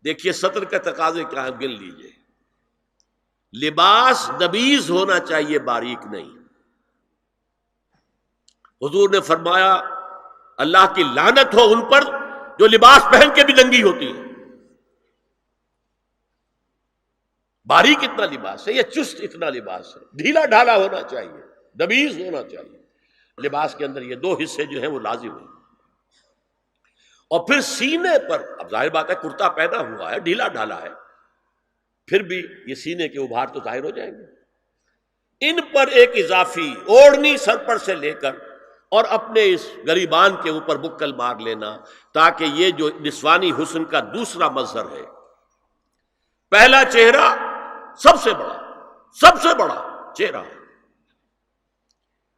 دیکھیے سطر کا تقاضے کیا ہے، گن لیجئے. لباس نبیز ہونا چاہیے، باریک نہیں. حضور نے فرمایا اللہ کی لعنت ہو ان پر جو لباس پہن کے بھی ننگی ہوتی ہے. باریک اتنا لباس ہے یا چست اتنا لباس ہے؟ ڈھیلا ڈھالا ہونا چاہیے، نبیز ہونا چاہیے. لباس کے اندر یہ دو حصے جو ہیں وہ لازم ہیں. اور پھر سینے پر، اب ظاہر بات ہے کرتا پہنا ہوا ہے، ڈھیلا ڈھالا ہے، پھر بھی یہ سینے کے ابھار تو ظاہر ہو جائیں گے. ان پر ایک اضافی اوڑھنی سر پر سے لے کر اور اپنے اس گریبان کے اوپر بکل مار لینا، تاکہ یہ جو نسوانی حسن کا دوسرا مظہر ہے، پہلا چہرہ سب سے بڑا چہرہ.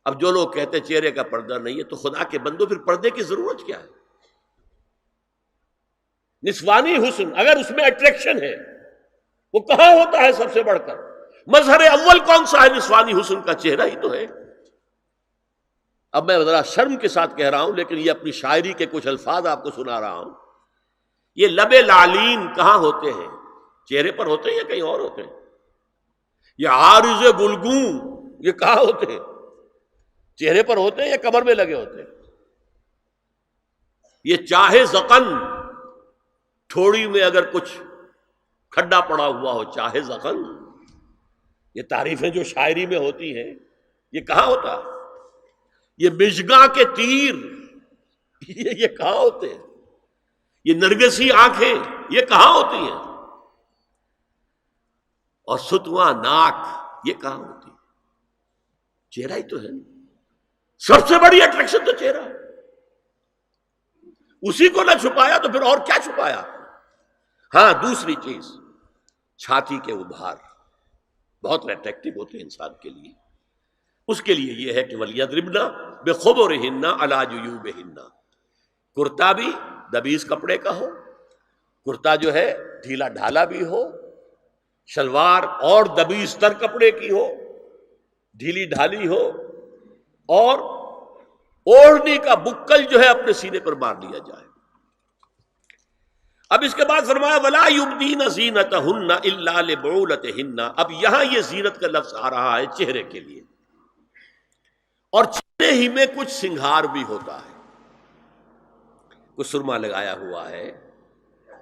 اب جو لوگ کہتے چہرے کا پردہ نہیں ہے، تو خدا کے بندو پھر پردے کی ضرورت کیا ہے؟ نسوانی حسن اگر اس میں اٹریکشن ہے، وہ کہاں ہوتا ہے سب سے بڑھ کر؟ مظہر اول کون سا ہے؟ نسوانی حسن کا چہرہ ہی تو ہے. اب میں ذرا شرم کے ساتھ کہہ رہا ہوں، لیکن یہ اپنی شاعری کے کچھ الفاظ آپ کو سنا رہا ہوں. یہ لب لعلین کہاں ہوتے ہیں؟ چہرے پر ہوتے ہیں یا کہیں اور ہوتے ہیں؟ یہ عارض گلگوں یہ کہاں ہوتے ہیں؟ چہرے پر ہوتے ہیں یا کمر میں لگے ہوتے ہیں؟ یہ چاہے زقن، تھوڑی میں اگر کچھ کھڈا پڑا ہوا ہو، چاہے زقن. یہ تعریفیں جو شاعری میں ہوتی ہیں یہ کہاں ہوتا؟ یہ مژگاں کے تیر یہ کہاں ہوتے ہیں؟ یہ نرگسی آنکھیں یہ کہاں ہوتی ہیں؟ اور ستواں ناک یہ کہاں ہوتی؟ چہرہ ہی تو ہے. سب سے بڑی اٹریکشن تو چہرہ ہے. اسی کو نہ چھپایا تو پھر اور کیا چھپایا؟ ہاں دوسری چیز، چھاتی کے ابھار بہت اٹریکٹیو ہوتے ہیں انسان کے لیے. اس کے لیے یہ ہے کہ وَلْيَضْرِبْنَ بِخُمُرِهِنَّ عَلَىٰ جُيُوبِهِنَّ. کرتا بھی دبیز کپڑے کا ہو، کرتا جو ہے ڈھیلا ڈھالا بھی ہو، شلوار اور دبیز تر کپڑے کی ہو، ڈھیلی ڈھالی ہو، اور اوڑھنی کا بکل جو ہے اپنے سینے پر مار لیا جائے. اب اس کے بعد فرمایا وَلَا يُبْدِينَ زِينَتَهُنَّ إِلَّا لِبُعُولَتِهِنَّ. اب یہاں یہ زینت کا لفظ آ رہا ہے چہرے کے لیے، اور چہرے ہی میں کچھ سنگھار بھی ہوتا ہے. کوئی سرما لگایا ہوا ہے،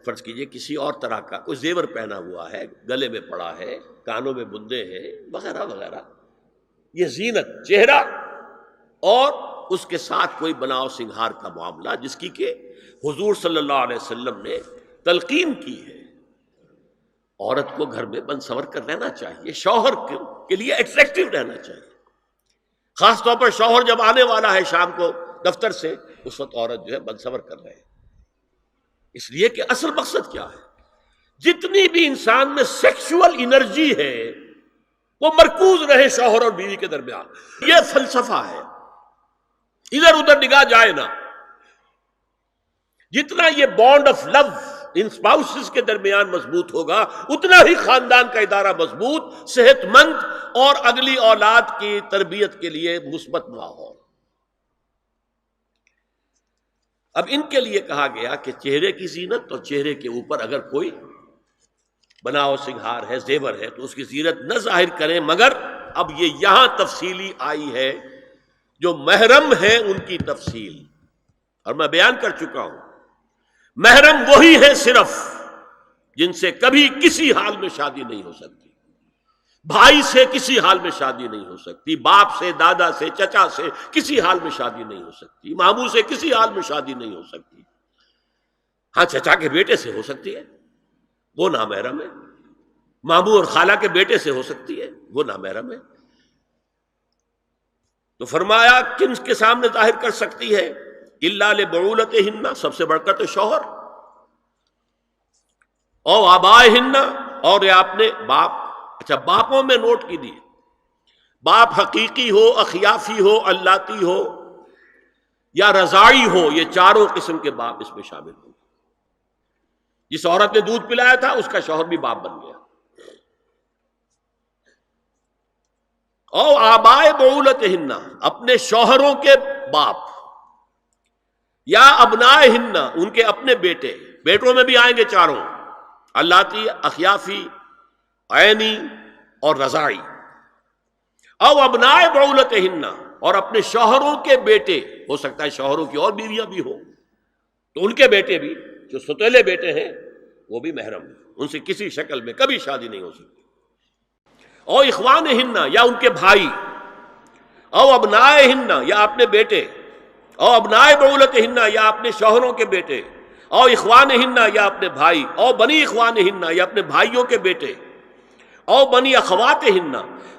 فرض کیجئے کسی اور طرح کا کوئی زیور پہنا ہوا ہے، گلے میں پڑا ہے، کانوں میں بندے ہیں وغیرہ وغیرہ. یہ زینت چہرہ اور اس کے ساتھ کوئی بناؤ سنگھار کا معاملہ، جس کی کہ حضور صلی اللہ علیہ وسلم نے تلقین کی ہے. عورت کو گھر میں بن سنور کر رہنا چاہیے، شوہر کے لیے اٹریکٹیو رہنا چاہیے. خاص طور پر شوہر جب آنے والا ہے شام کو دفتر سے، اس وقت عورت جو ہے بن سنور کر رہے ہیں. اس لیے کہ اصل مقصد کیا ہے؟ جتنی بھی انسان میں سیکشول انرجی ہے وہ مرکوز رہے شوہر اور بیوی کے درمیان. یہ فلسفہ ہے، ادھر ادھر نگاہ جائے نہ. جتنا یہ بانڈ آف لو ان اسپاؤسز کے درمیان مضبوط ہوگا، اتنا ہی خاندان کا ادارہ مضبوط، صحت مند اور اگلی اولاد کی تربیت کے لیے مثبت ماحول. اب ان کے لیے کہا گیا کہ چہرے کی زینت، اور چہرے کے اوپر اگر کوئی بناؤ سنگھار ہے، زیور ہے، تو اس کی زینت نہ ظاہر کریں. مگر اب یہ یہاں تفصیلی آئی ہے، جو محرم ہیں ان کی تفصیل، اور میں بیان کر چکا ہوں. محرم وہی ہے صرف جن سے کبھی کسی حال میں شادی نہیں ہو سکتی. بھائی سے کسی حال میں شادی نہیں ہو سکتی، باپ سے، دادا سے، چچا سے کسی حال میں شادی نہیں ہو سکتی، ماموں سے کسی حال میں شادی نہیں ہو سکتی. ہاں چچا کے بیٹے سے ہو سکتی ہے، وہ نامحرم ہے. ماموں اور خالہ کے بیٹے سے ہو سکتی ہے، وہ نامحرم ہے. تو فرمایا کن کے سامنے ظاہر کر سکتی ہے؟ الا لبعولتہن، سب سے بڑھ کر تو شوہر، او آبائہن، اور یہ آپ نے باپ. اچھا باپوں میں نوٹ کیجیے، باپ حقیقی ہو، اخیافی ہو، اللاتی ہو یا رضاعی ہو، یہ چاروں قسم کے باپ اس میں شامل ہوں. جس عورت نے دودھ پلایا تھا اس کا شوہر بھی باپ بن گیا. او آبائے بعولتہن، اپنے شوہروں کے باپ، یا ابنائہن، ان کے اپنے بیٹے، بیٹوں میں بھی آئیں گے چاروں. اللاتی اخیافی، عینی اور رضاعی، او ابناء بعولتہن، اور اپنے شوہروں کے بیٹے، ہو سکتا ہے شوہروں کی اور بیویاں بھی ہوں تو ان کے بیٹے بھی، جو ستیلے بیٹے ہیں وہ بھی محرم ہیں، ان سے کسی شکل میں کبھی شادی نہیں ہو سکتی، او اخوانہن، یا ان کے بھائی، او ابنائہن، یا اپنے بیٹے، او ابناء بعولتہن، یا اپنے شوہروں کے بیٹے، او اخوانہن، یا اپنے بھائی، او بنی اخوانہن، یا اپنے بھائیوں کے بیٹے، او بنی اخواتہن،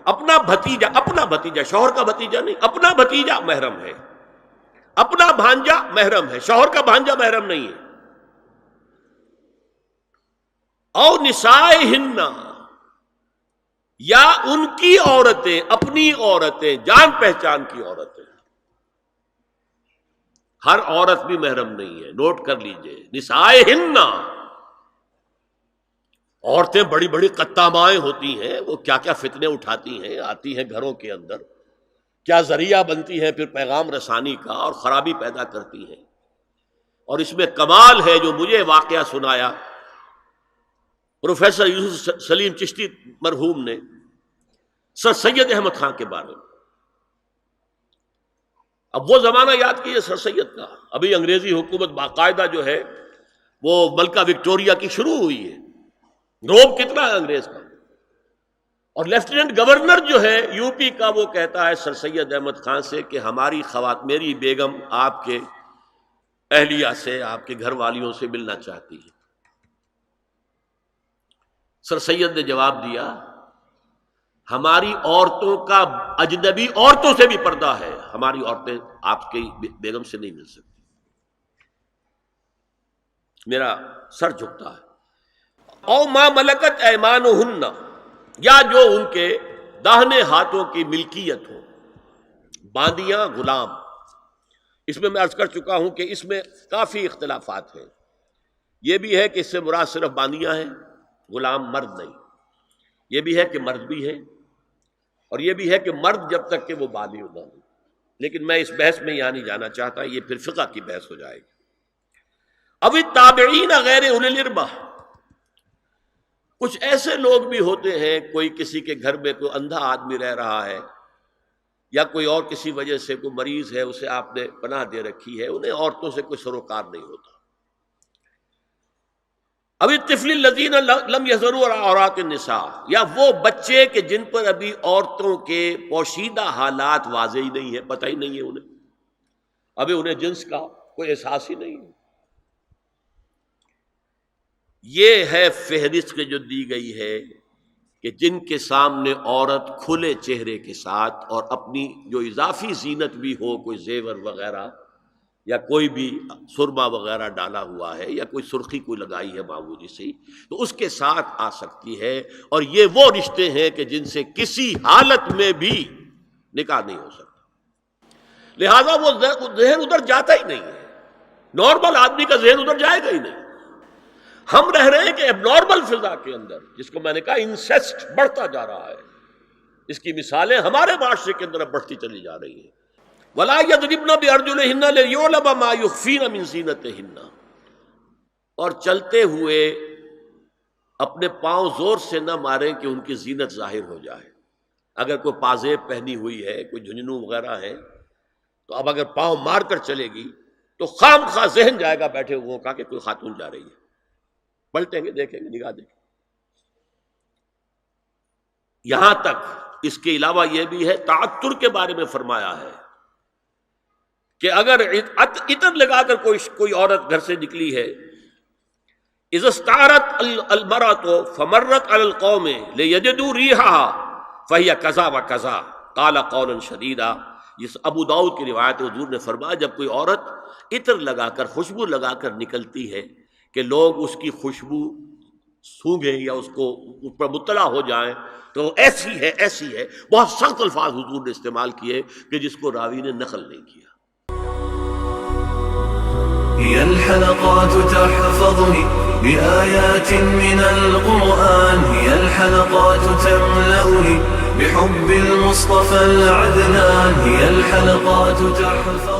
اپنا بھتیجا، شوہر کا بھتیجا نہیں، اپنا بھتیجا محرم ہے، اپنا بھانجا محرم ہے، شوہر کا بھانجا محرم نہیں ہے، او نسائہن، یا ان کی عورتیں، اپنی عورتیں، جان پہچان کی عورتیں، ہر عورت بھی محرم نہیں ہے، نوٹ کر لیجئے، نسائہن، عورتیں بڑی بڑی قطامائیں ہوتی ہیں، وہ کیا کیا فتنے اٹھاتی ہیں، آتی ہیں گھروں کے اندر، کیا ذریعہ بنتی ہیں پھر پیغام رسانی کا، اور خرابی پیدا کرتی ہیں، اور اس میں کمال ہے جو مجھے واقعہ سنایا پروفیسر یوسف سلیم چشتی مرحوم نے سر سید احمد خان کے بارے میں۔ اب وہ زمانہ یاد کیجیے سر سید کا، ابھی انگریزی حکومت باقاعدہ جو ہے وہ ملکہ وکٹوریہ کی شروع ہوئی ہے، روب کتنا ہے انگریز کا، اور لیفٹیننٹ گورنر جو ہے یو پی کا وہ کہتا ہے سر سید احمد خان سے کہ ہماری میری بیگم آپ کے اہلیہ سے، آپ کے گھر والیوں سے ملنا چاہتی ہے۔ سر سید نے جواب دیا ہماری عورتوں کا اجنبی عورتوں سے بھی پردہ ہے، ہماری عورتیں آپ کی بیگم سے نہیں مل سکتی۔ میرا سر جھکتا ہے۔ او ما ملکت ایمانہن، یا جو ان کے داہنے ہاتھوں کی ملکیت ہو، باندیاں، غلام۔ اس میں عرض کر چکا ہوں کہ اس میں کافی اختلافات ہیں، یہ بھی ہے کہ اس سے مراد صرف باندیاں ہیں، غلام مرد نہیں، یہ بھی ہے کہ مرد بھی ہے، اور یہ بھی ہے کہ مرد جب تک کہ وہ بالغ نہ ہو، لیکن میں اس بحث میں یہاں نہیں جانا چاہتا، یہ پھر فقہ کی بحث ہو جائے گی۔ اب التابعین غیر اولی الاربہ، کچھ ایسے لوگ بھی ہوتے ہیں، کوئی کسی کے گھر میں کوئی اندھا آدمی رہ رہا ہے، یا کوئی اور کسی وجہ سے کوئی مریض ہے، اسے آپ نے پناہ دے رکھی ہے، انہیں عورتوں سے کوئی سروکار نہیں ہوتا۔ اب الطفل الذین لم یظہروا علی عورات النساء، یا وہ بچے کہ جن پر ابھی عورتوں کے پوشیدہ حالات واضح ہی نہیں ہے، پتہ ہی نہیں ہے انہیں، ابھی انہیں جنس کا کوئی احساس ہی نہیں ہے۔ یہ ہے فہرست کے جو دی گئی ہے کہ جن کے سامنے عورت کھلے چہرے کے ساتھ اور اپنی جو اضافی زینت بھی ہو، کوئی زیور وغیرہ یا کوئی بھی سرما وغیرہ ڈالا ہوا ہے، یا کوئی سرخی کوئی لگائی ہے معمولی سی، تو اس کے ساتھ آ سکتی ہے، اور یہ وہ رشتے ہیں کہ جن سے کسی حالت میں بھی نکاح نہیں ہو سکتا، لہذا وہ ذہن ادھر جاتا ہی نہیں ہے، نارمل آدمی کا ذہن ادھر جائے گا ہی نہیں۔ ہم رہ رہے ہیں کہ اب نارمل فضا کے اندر، جس کو میں نے کہا انسیسٹ بڑھتا جا رہا ہے، اس کی مثالیں ہمارے معاشرے کے اندر بڑھتی چلی جا رہی ہیں۔ وَلَا يَضْرِبْنَ بِأَرْجُلِهِنَّ لِيُعْلَمَ مَا يُخْفِينَ مِنْ زِينَتِهِنَّ، اور چلتے ہوئے اپنے پاؤں زور سے نہ ماریں کہ ان کی زینت ظاہر ہو جائے۔ اگر کوئی پازیب پہنی ہوئی ہے، کوئی جھنجھنو وغیرہ ہے، تو اب اگر پاؤں مار کر چلے گی تو خام خواہ ذہن جائے گا بیٹھے ہوئے کا کہ کوئی خاتون جا رہی ہے، پلٹیں گے، دیکھیں گے، نگاہ دیں گے۔ یہاں تک اس کے علاوہ یہ بھی ہے، تعطر کے بارے میں فرمایا ہے کہ اگر عطر لگا کر کوئی عورت گھر سے نکلی ہے، اذا استعارت المرأة فمرت على القوم ليجدوا ريحها فهي كذا وكذا قال قولا شديدا۔ یہ ابو داؤد کی روایت، حضور نے فرمایا جب کوئی عورت عطر لگا کر، خوشبو لگا کر نکلتی ہے کہ لوگ اس کی خوشبو سونگیں یا اس پر مطلع ہو جائیں، تو ایسی ہے، ایسی ہے، بہت سخت الفاظ حضور نے استعمال کیے کہ جس کو راوی نے نقل نہیں کیا۔ هي الحلقات تحفظني بآيات من القرآن، هي الحلقات تملأني بحب المصطفى العدنان، هي الحلقات تحفظني